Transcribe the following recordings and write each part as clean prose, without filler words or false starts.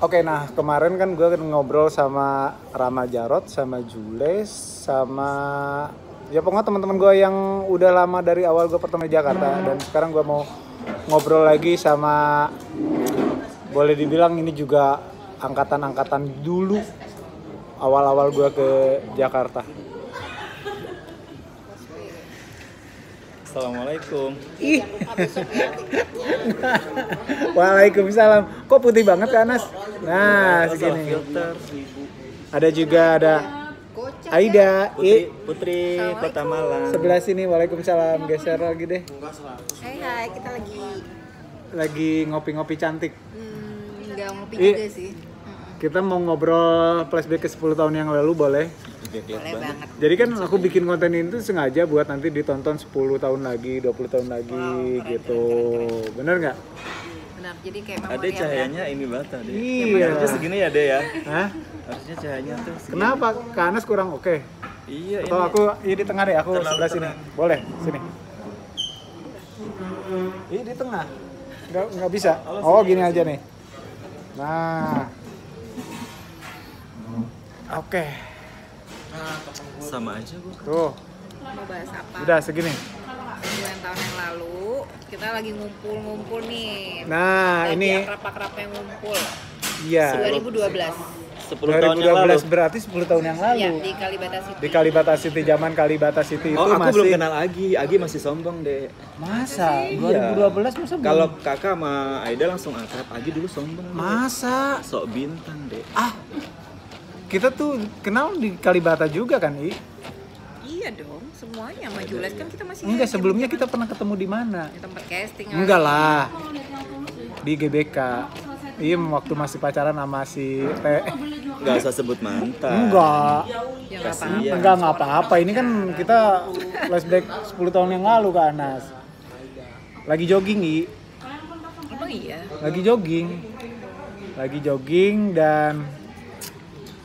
Oke, nah kemarin kan gue ngobrol sama Rama Jarot, sama Jules, sama ya pokoknya teman-teman gue yang udah lama dari awal gue pertama di Jakarta. Dan sekarang gue mau ngobrol lagi sama, boleh dibilang ini juga angkatan-angkatan dulu awal-awal gue ke Jakarta. Assalamualaikum. Ih. Waalaikumsalam. Kok putih banget ya Anas? Nah, segini. Filter. Ada juga ada Aida, Putri Kota Malang. sebelah sini. Waalaikumsalam. Geser lagi deh. Hai, kita Lagi ngopi-ngopi cantik. nggak ngopi juga sih. Kita mau ngobrol flashback ke 10 tahun yang lalu, boleh? Boleh banget. Jadi kan aku bikin konten ini tuh sengaja buat nanti ditonton 10 tahun lagi, 20 tahun lagi gitu. Bener nggak? Benar, jadi kayak Ada memori cahayanya ini banget deh. Iya. Harusnya segini ya deh ya. Hah? Harusnya cahayanya tuh segini. Kenapa? Ke Anas kurang oke? Iya ini. Atau aku di tengah deh, aku Terlalu sebelah sini. tenang. Boleh, sini. Ini di tengah. Nggak bisa. Oh, gini aja nih. Nah. Oke. Sama aja Bu. Tuh, mau bahas apa? udah segini. 9 tahun yang lalu kita lagi ngumpul nih. Nah, lagi ini akrab-akrabnya ngumpul. iya. 2012. 10 tahun yang lalu. 2012 berarti 10 tahun yang lalu. Ya, di Kalibata City. Di Kalibata City, zaman Kalibata City itu Oh, aku masih belum kenal Agi masih sombong deh. Masa? Iya. 2012 masa belum? Kalau kakak sama Aida langsung akrab, Agi dulu sombong. deh. Masa? Sok bintang deh. Kita tuh kenal di Kalibata juga kan, I? Iya dong, semuanya sama Jules kan kita masih Enggak, sebelumnya kita pernah ketemu di mana? di tempat casting. Enggak lah. Di GBK. Iya, waktu masih pacaran sama si Gak usah sebut mantan. Enggak. Ya nggak apa-apa. Kasian. Enggak apa-apa. Ini kan kita flashback 10 tahun yang lalu Kak Anas. Lagi jogging, I. Emang iya. Lagi jogging dan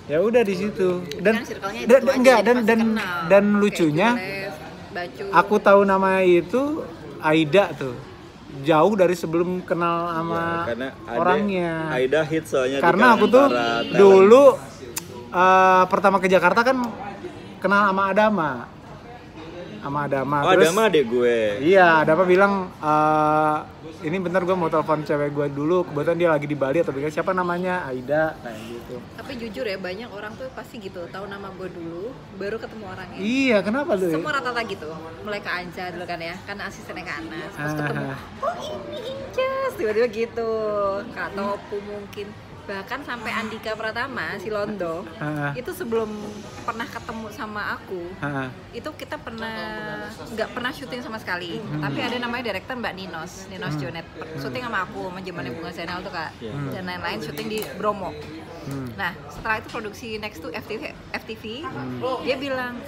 ya udah di situ. Dan Kan circle-nya itu dan aja, enggak jadi dan pasti dan kenal. dan Kayak lucunya Jules, Bacu. aku tahu nama itu Aida tuh. Jauh dari sebelum kenal sama Karena orangnya. Aida hit soalnya di Karena aku kalangan tuh para talent. dulu pertama ke Jakarta kan kenal sama Adama. Oh, Terus Adama adek gue. iya, Adama bilang ini bentar gue mau telepon cewek gue dulu, kebetulan dia lagi di Bali atau bilang siapa namanya, Aida kayak gitu. Tapi jujur ya, banyak orang tuh pasti gitu, tahu nama gue dulu, baru ketemu orangnya. Iya, kenapa lu? Semua rata-rata gitu, mulai ke Anja dulu kan ya, kan asistennya Kak Anas, terus ketemu, oh ini Icas, tiba-tiba gitu, Kak Topu mungkin, bahkan sampai Andika Pratama, si Londo, itu sebelum pernah ketemu sama aku, itu kita nggak pernah syuting sama sekali, tapi ada namanya direktur Mbak Ninos Jonet, syuting sama aku, sama zamannya Bunga Zainal tuh Kak, dan lain-lain syuting di Bromo. Nah, setelah itu produksi Next to FTV, dia bilang,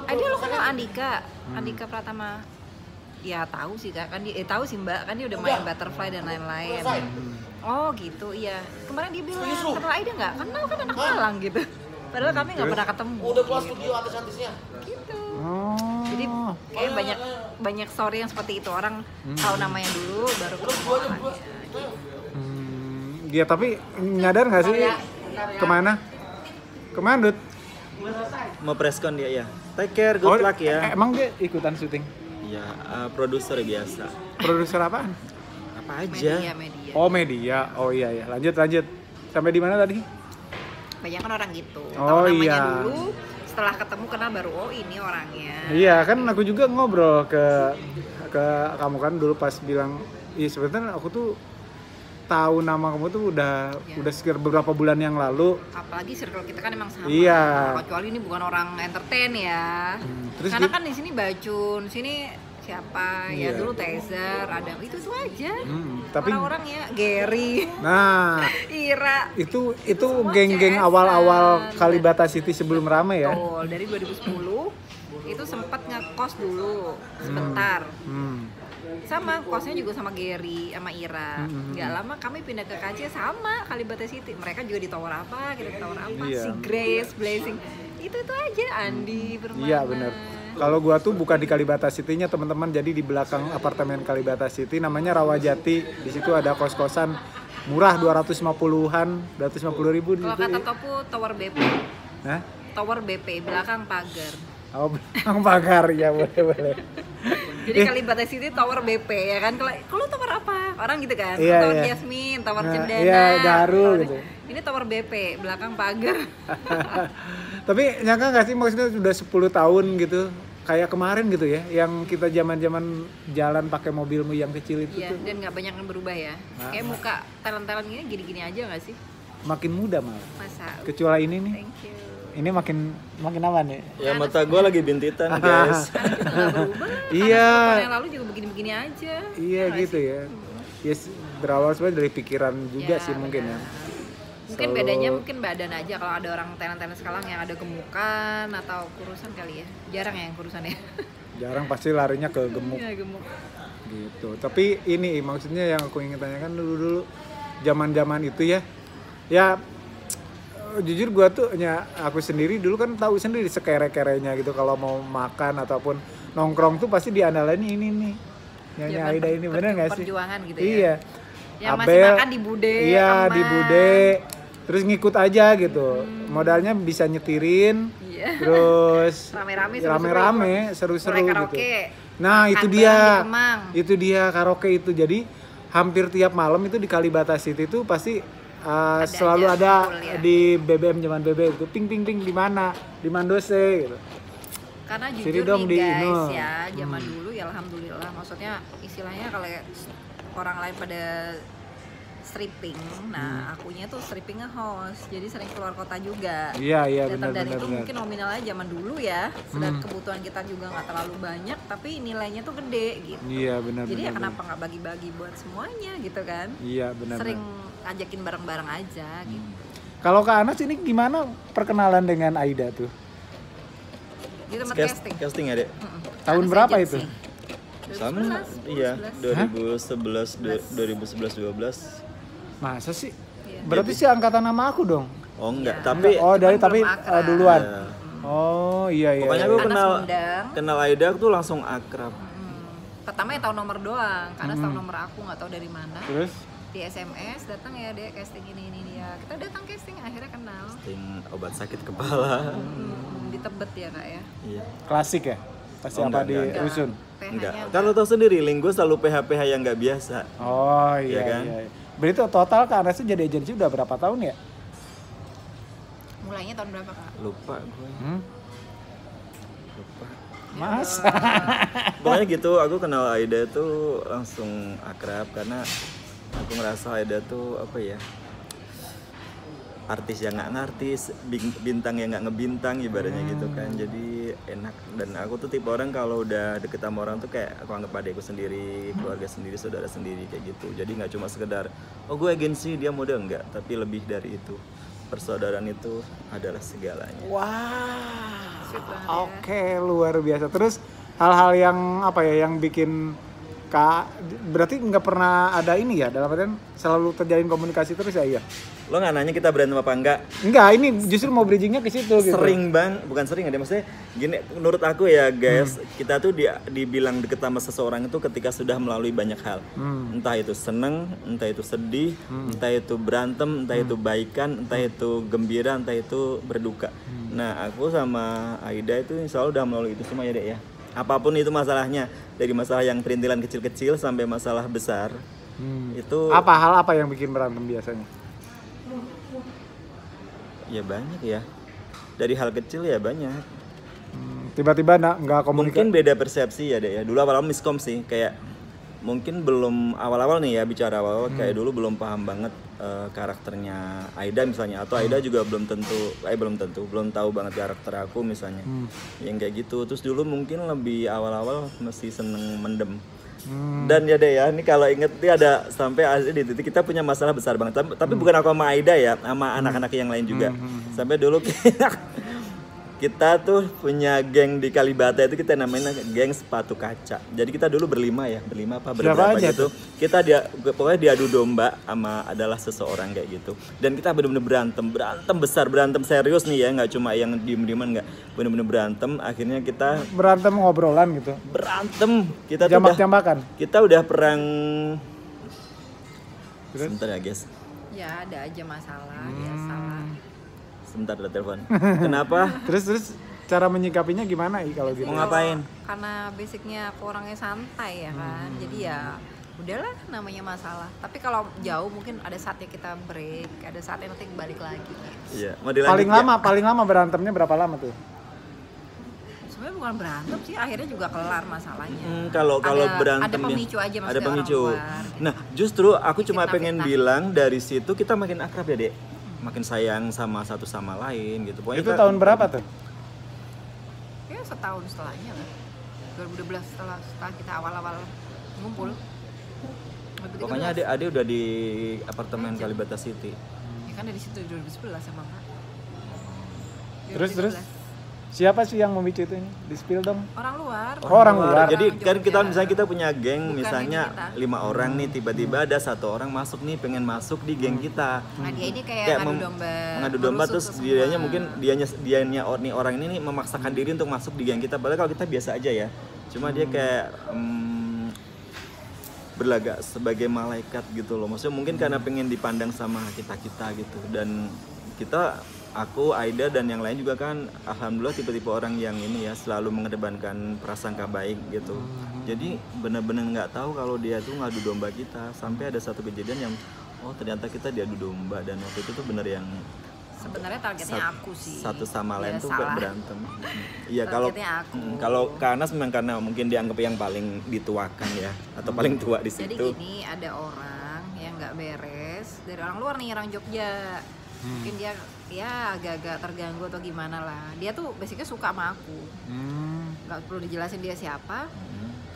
ada lo kenal Andika Pratama? Ya tahu sih Kak, kan dia tahu sih Mbak, kan dia udah main Butterfly dan lain-lain. Oh gitu, iya. Kemarin dia bilang, kenal Aida nggak? Kenal kan anak Malang gitu. Padahal kami nggak pernah ketemu. Udah kelas studio artis-artisnya. Gitu. Jadi kayak banyak story yang seperti itu, orang tahu namanya dulu, baru ketemu orangnya. Gitu. Iya, tapi nyadar nggak sih kemana? Kemana, Dut? Mau preskon dia ya. Take care, good luck ya. Emang dia ikutan syuting? Ya, produser biasa. Produser apaan? Apa aja? Media. Oh, media. Oh iya ya. Lanjut. Sampai di mana tadi? Banyak kan orang gitu. Oh, Tahu namanya iya. dulu, setelah ketemu kenal baru, oh ini orangnya. Iya, kan aku juga ngobrol ke kamu kan dulu pas bilang, "Ih, sebenarnya aku tuh tahu nama kamu tuh udah sekitar beberapa bulan yang lalu." Apalagi circle kita kan emang sama. Iya. Kecuali ini bukan orang entertain ya. Terus Karena kan di sini Bacun, sini siapa ya Iya. dulu Tezer, ada itu aja. Tapi Orang-orang ya Gary, nah, Ira. itu Semua geng-geng CS-an. awal-awal Kalibata City sebelum rame ya. Betul, dari 2010 itu sempat ngekos dulu sebentar. Sama kosnya juga sama Gary sama Ira. Nggak lama kami pindah ke KC sama Kalibata City. Mereka juga di tower apa, kita di tower apa. Iya. Si Grace, Blazing. Itu aja Andi Permana. Iya benar. Kalau gua tuh bukan di Kalibata City-nya teman-teman, jadi di belakang apartemen Kalibata City namanya Rawajati. Di situ ada kos-kosan Murah 250-an, 250.000 di Kalau situ. kata Topu Tower BP. Hah? Tower BP belakang pagar. Oh, belakang pagar ya boleh. Jadi Kalibata City Tower BP ya kan. Kalau tower apa? Orang gitu kan. Iya, Tower iya. Yasmin, Tower Nah, Cendana. iya, Garu tower- gitu. Ini Tower BP belakang pagar. Tapi nyangka nggak sih maksudnya sudah 10 tahun gitu, kayak kemarin gitu ya, yang kita zaman-zaman jalan pakai mobilmu yang kecil itu Iya, tuh dan nggak banyak yang berubah ya. Kayak muka talent-talent gini gini-gini aja nggak sih? makin muda malah. Masa? Kecuali ini nih, Thank you. ini makin apa nih? Ya mata gue lagi bintitan guys. Karena juga nggak berubah. Iya. Karena 10 tahun yang lalu juga begini-begini aja. Iya nggak gitu sih? ya. Yes, berawal sebenarnya dari pikiran juga Ya, sih mungkin ya. benar. Mungkin Selalu- bedanya mungkin badan aja kalau ada orang talent-talent sekarang yang ada gemukan atau kurusan kali ya. Jarang ya yang kurusan ya. Jarang pasti larinya ke gemuk Iya, gemuk. gitu. Tapi ini maksudnya yang aku ingin tanyakan dulu zaman-zaman itu ya. Ya jujur gua tuh aku sendiri dulu kan tahu sendiri sekere-kerenya gitu kalau mau makan ataupun nongkrong tuh pasti diandalkan ini nih. Nyanyi Zaman Aida ini bener nggak sih? perjuangan gitu ya. Iya. Yang masih makan di Bude, Iya, aman. di Bude. Terus ngikut aja gitu. Modalnya bisa nyetirin. Iya. Terus Rame-rame, rame-rame, seru-seru Mulai gitu. karaoke. Nah, makan itu bareng dia. di Kemang. Itu dia karaoke itu. Jadi hampir tiap malam itu di Kalibata City itu pasti selalu aja, ada full ya. di BBM zaman BBM itu ping ping ping di mana? Di Mandose gitu. Karena Sini jujur dong nih di guys Inul. ya, zaman dulu ya alhamdulillah. Maksudnya istilahnya kalau orang lain pada stripping, nah akunya tuh strippingnya host, jadi sering keluar kota juga. Iya, iya Datang benar dari benar itu benar. mungkin nominalnya zaman dulu ya, sedang kebutuhan kita juga nggak terlalu banyak, tapi nilainya tuh gede gitu. Iya, benar Jadi ya benar. kenapa nggak bagi-bagi buat semuanya gitu kan? Iya, benar. Sering benar. ngajakin bareng-bareng aja gitu. Kalau Kak Anas ini gimana perkenalan dengan Aida tuh? Di tempat casting. Casting ya dek? Tahun Anas berapa agency. itu? Sama, 2011, iya 2011. 2011 2012. Masa sih? Iya. Berarti sih angkatan nama aku dong. Oh enggak, Iya. tapi Oh, dari Cuman tapi belum akrab. duluan. ya, Oh, iya iya. pokoknya iya. gue Anas kenal ngundang. kenal Aida tuh langsung akrab. Pertama ya tahu nomor doang, karena tahu nomor aku nggak tahu dari mana. Terus Di SMS datang ya dek casting ini dia. Kita datang casting akhirnya kenal. Ting obat sakit kepala. Di Tebet ya kak ya. Iya. klasik ya? Pasti Oh, apa enggak, di enggak. rusun? Enggak. PH-nya Kan lo tau sendiri, Ling gue selalu PH-PH yang nggak biasa. Oh iya Iya kan? iya. Berarti total Kak Anas tuh jadi agensi udah berapa tahun ya? mulainya tahun berapa kak? Lupa gue. Lupa. Mas. Pokoknya gitu, aku kenal Aida tuh langsung akrab karena aku ngerasa Aida tuh apa ya, artis yang nggak ngartis, bintang yang nggak ngebintang ibaratnya gitu kan. Jadi enak, dan aku tuh tipe orang kalau udah deket sama orang tuh kayak aku anggap adekku sendiri, keluarga sendiri, saudara sendiri kayak gitu. Jadi nggak cuma sekedar oh gue agensi dia model, enggak, tapi lebih dari itu. Persaudaraan itu adalah segalanya. Wah. Sweet banget ya. Oke, luar biasa. Terus hal-hal yang apa ya yang bikin Kak berarti nggak pernah ada ini ya dalam artian selalu terjalin komunikasi terus ya iya. Lo nggak nanya kita berantem apa enggak? Enggak, ini justru mau bridgingnya ke situ gitu. Sering bang, bukan sering ada, maksudnya gini, menurut aku ya guys, kita tuh dibilang deket sama seseorang itu ketika sudah melalui banyak hal. Entah itu seneng, entah itu sedih, entah itu berantem, entah itu baikan, entah itu gembira, entah itu berduka. Nah aku sama Aida itu insya Allah udah melalui itu semua ya dek ya. Apapun itu masalahnya, dari masalah yang perintilan kecil-kecil sampai masalah besar, itu Apa hal apa yang bikin berantem biasanya? ya banyak ya. Dari hal kecil ya banyak. Tiba-tiba nggak komunikasi. Mungkin beda persepsi ya deh ya. Dulu awal-awal miskom sih, kayak mungkin belum awal-awal nih ya, bicara awal kayak dulu belum paham banget karakternya Aida misalnya, atau Aida juga belum tahu banget karakter aku misalnya. Yang kayak gitu. Terus dulu mungkin lebih awal-awal masih seneng mendem. Dan ya deh ya, ini kalau inget nih ada sampai di titik kita punya masalah besar banget. Tapi bukan aku sama Aida ya, sama anak-anak yang lain juga. Sampai dulu kita tuh punya geng di Kalibata itu, kita namanya geng sepatu kaca. Jadi kita dulu berlima apa berberapa aja gitu. Kita pokoknya diadu domba sama adalah seseorang kayak gitu. Dan kita benar-benar berantem besar, berantem serius nih ya, nggak cuma yang diem-dieman, nggak, benar-benar berantem. Akhirnya kita berantem ngobrolan gitu. berantem, kita tuh Jambak-jambakan. kita udah perang Terus? Sebentar ya guys. Ya ada aja masalah, biasalah. Sebentar ada telepon. Kenapa? Terus cara menyikapinya gimana kalau gitu? Mau ngapain? Karena basicnya aku orangnya santai ya kan, jadi ya udahlah namanya masalah. Tapi kalau jauh mungkin ada saatnya kita break, ada saatnya nanti balik lagi. Iya, mau dilanjut Paling lama berantemnya berapa lama tuh? Sebenarnya bukan berantem sih, akhirnya juga kelar masalahnya. Kalau berantem ada pemicu aja maksudnya ada pemicu. orang luar, gitu. Nah, justru aku cuma Fitnah-fitnah. pengen bilang dari situ kita makin akrab ya, Dek. Makin sayang sama satu sama lain gitu. Pokoknya Itu tahun berapa tuh? Ya setahun setelahnya lah. 2012 setelah kita awal-awal ngumpul. Pokoknya adik udah di apartemen Kalibata City. Ya kan dari situ 2011 sama Kak. Terus 2011. siapa sih yang memicu itu? Di-spill dong. Orang luar. Oh, orang luar. Jadi kan kita Jogja. misalnya kita punya geng, Bukan misalnya ini kita. 5 orang nih, tiba-tiba ada 1 orang masuk nih, pengen masuk di geng kita. Nah, dia ini kayak ngadu domba. Mengadu domba merusuk terus ke semua. dianya mungkin dianya orang ini nih memaksakan diri untuk masuk di geng kita. Padahal kalau kita biasa aja ya. Cuma dia kayak berlagak sebagai malaikat gitu loh. Maksudnya mungkin karena pengen dipandang sama kita gitu. Dan kita, aku, Aida dan yang lain juga kan alhamdulillah tipe-tipe orang yang ini ya selalu mengedepankan prasangka baik gitu. Jadi benar-benar nggak tahu kalau dia tuh ngadu domba kita, sampai ada satu kejadian yang ternyata kita diadu domba, dan waktu itu tuh bener yang Sebenarnya targetnya aku sih. satu sama lain Ya, tuh salah. berantem. Iya kalau Targetnya aku. kalau Kanas memang karena mungkin dianggap yang paling dituakan ya, atau paling tua di Jadi situ. gini, ada orang yang nggak beres dari orang luar nih, orang Jogja. Mungkin dia ya agak-agak terganggu atau gimana lah. Dia tuh basicnya suka sama aku. Nggak perlu dijelasin dia siapa.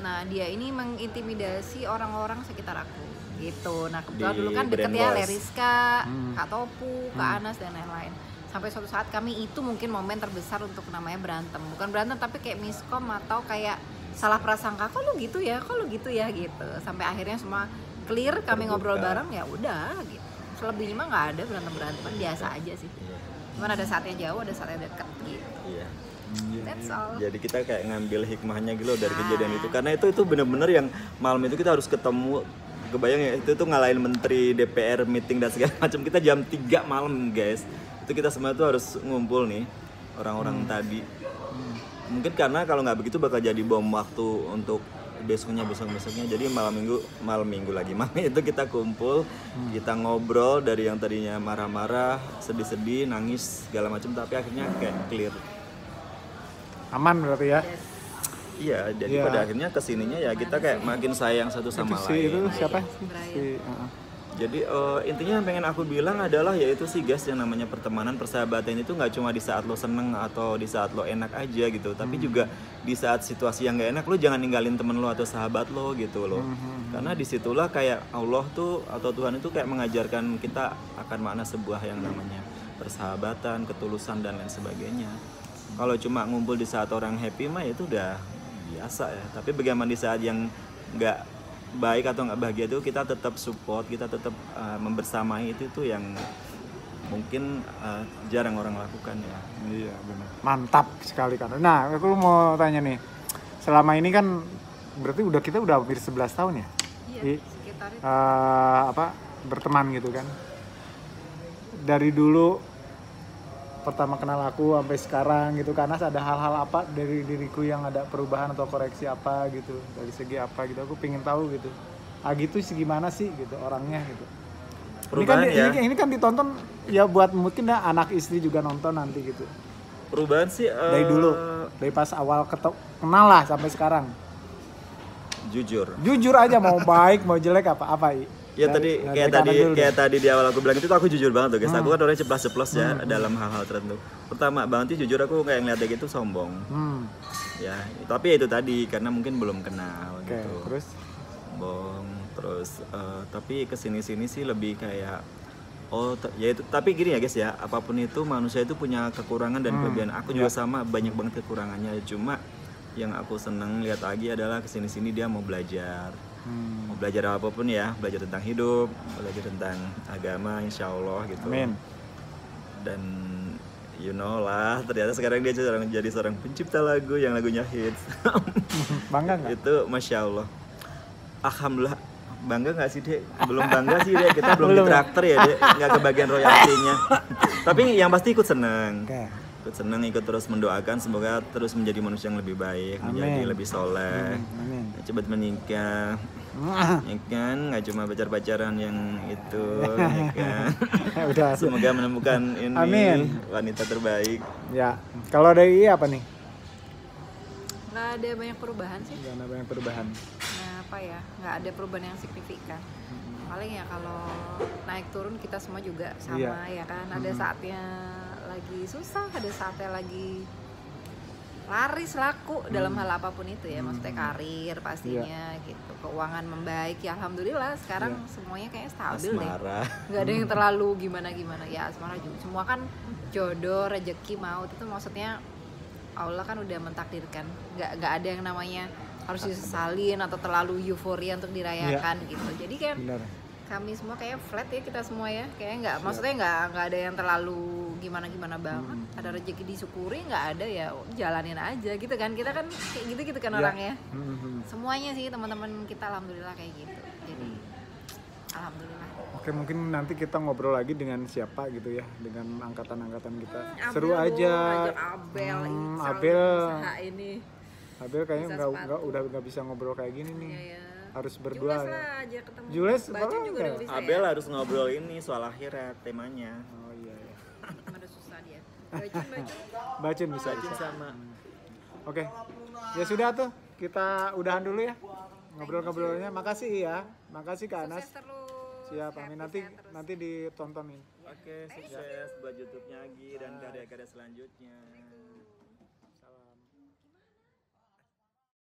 Nah, dia ini mengintimidasi orang-orang sekitar aku gitu. Nah, kebetulan Di dulu kan deket ya, brainwash. Leriska, Kak Topu, Kak Anas dan lain-lain. Sampai suatu saat kami itu mungkin momen terbesar untuk namanya berantem. Bukan berantem tapi kayak miskom atau kayak salah prasangka. Kok lu gitu ya? Kok lu gitu ya gitu. Sampai akhirnya semua clear, kami ngobrol bareng, ya udah gitu. Selebihnya mah nggak ada berantem-berantem, biasa aja sih. Cuman ada saatnya jauh, ada saatnya deket gitu. Iya. That's all. Jadi kita kayak ngambil hikmahnya gitu loh dari kejadian itu, karena itu bener-bener yang malam itu kita harus ketemu. Kebayang ya, itu tuh ngalahin menteri DPR meeting dan segala macam. Kita jam 3 malam guys, itu kita semua tuh harus ngumpul nih orang-orang tadi. Mungkin karena kalau nggak begitu bakal jadi bom waktu untuk besoknya. Jadi malam minggu lagi malam itu kita kumpul, kita ngobrol dari yang tadinya marah-marah, sedih-sedih, nangis segala macam, tapi akhirnya kayak clear. Aman berarti ya. Yes. Iya, jadi Iya. pada akhirnya kesininya ya kita kayak makin sayang satu sama Itu lain. itu siapa? Brian. Jadi intinya yang pengen aku bilang adalah yaitu sih guys, yang namanya pertemanan, persahabatan itu nggak cuma di saat lo seneng atau di saat lo enak aja gitu, tapi juga di saat situasi yang nggak enak lo jangan ninggalin temen lo atau sahabat lo gitu loh. Karena disitulah kayak Allah tuh atau Tuhan itu kayak mengajarkan kita akan makna sebuah yang namanya persahabatan, ketulusan dan lain sebagainya. Kalau cuma ngumpul di saat orang happy mah itu udah biasa ya. Tapi bagaimana di saat yang nggak baik atau nggak bahagia itu kita tetap support, kita tetap membersamai, itu tuh yang mungkin jarang orang lakukan ya. Iya benar. Mantap sekali kan. Nah, aku mau tanya nih. Selama ini kan berarti kita udah hampir 11 tahun ya? Iya, sekitar itu. Berteman gitu kan. Dari dulu pertama kenal aku sampai sekarang gitu, karena ada hal-hal apa dari diriku yang ada perubahan atau koreksi apa gitu, dari segi apa gitu, aku pengen tahu gitu. Gitu sih gimana sih gitu orangnya gitu. Perubahan ya. Ini kan ditonton ya buat mungkin ya anak istri juga nonton nanti gitu. Perubahan sih Dari dulu, dari pas awal kenal lah sampai sekarang. Jujur aja, mau baik mau jelek apa Ya dari kayak tadi di awal aku bilang itu aku jujur banget tuh guys. Aku kan orangnya ceplas-ceplos ya dalam hal-hal tertentu. Pertama banget sih jujur aku kayak ngeliat dia gitu sombong. Ya, tapi ya itu tadi karena mungkin belum kenal Oke, gitu. terus Sombong, terus tapi kesini-sini sih lebih kayak ya itu, tapi gini ya guys ya, apapun itu manusia itu punya kekurangan dan kelebihan. Aku juga sama, banyak banget kekurangannya. Cuma yang aku seneng lihat lagi adalah kesini-sini dia mau belajar. Mau belajar apapun ya, belajar tentang hidup, belajar tentang agama, insya Allah gitu. Amin. Dan you know lah, ternyata sekarang dia jadi seorang pencipta lagu yang lagunya hits. bangga nggak? Itu masya Allah, alhamdulillah bangga nggak sih Dek? Belum bangga sih Dek, kita belum ditraktir ya Dek, nggak kebagian royaltinya. Tapi yang pasti ikut seneng. Oke. Ikut seneng, ikut terus mendoakan semoga terus menjadi manusia yang lebih baik, menjadi lebih soleh, Amin. cepat menikah, ya kan? Nggak cuma pacar-pacaran yang itu, ya kan? Udah. Semoga menemukan ini Amin. wanita terbaik. Ya, kalau dari I apa nih? Nggak ada banyak perubahan sih. Gak ada banyak perubahan. Nah, apa ya, nggak ada perubahan yang signifikan. Paling ya kalau naik turun kita semua juga sama, Iya. ya kan. Ada saatnya lagi susah, ada saatnya lagi laris laku dalam hal apapun itu ya, maksudnya karir pastinya gitu, keuangan membaik ya, alhamdulillah sekarang semuanya kayaknya stabil deh, Asmara. nggak ada yang terlalu gimana ya. Asmara juga semua kan jodoh, rezeki, maut itu maksudnya Allah kan udah mentakdirkan, nggak ada yang namanya harus disesalin atau terlalu euforia untuk dirayakan gitu. Jadi kan Benar. kami semua kayak flat ya, kita semua ya, kayak nggak, maksudnya nggak ada yang terlalu gimana banget. Ada rezeki disyukuri, nggak ada ya jalanin aja gitu kan, kita kan kayak gitu kan orangnya. Semuanya sih teman-teman kita alhamdulillah kayak gitu, jadi alhamdulillah. Oke, mungkin nanti kita ngobrol lagi dengan siapa gitu ya, dengan angkatan-angkatan kita. Abel Seru dong, aja. ajak Abel, Ical, Abel. usaha ini. Abel kayaknya Bisa nggak sepatu. udah nggak bisa ngobrol kayak gini nih. Iya, ya. Harus berdua Jules ya. lah aja ketemu. Jules, Bacin boleh juga nggak? udah bisa Abel ya. harus ngobrol ini soal akhirat temanya. Oh iya ya. Ada susah dia. Bacin. Bacin bisa. Bacin sama. Oke. Ya sudah tuh, kita udahan dulu ya. Ngobrol-ngobrolnya. Makasih ya. Makasih Kak Anas. Sukses terus. Siap, Happy amin. Nanti sehat terus. nanti ditontonin. Oke, sukses buat YouTube-nya Agi dan karya-karya selanjutnya.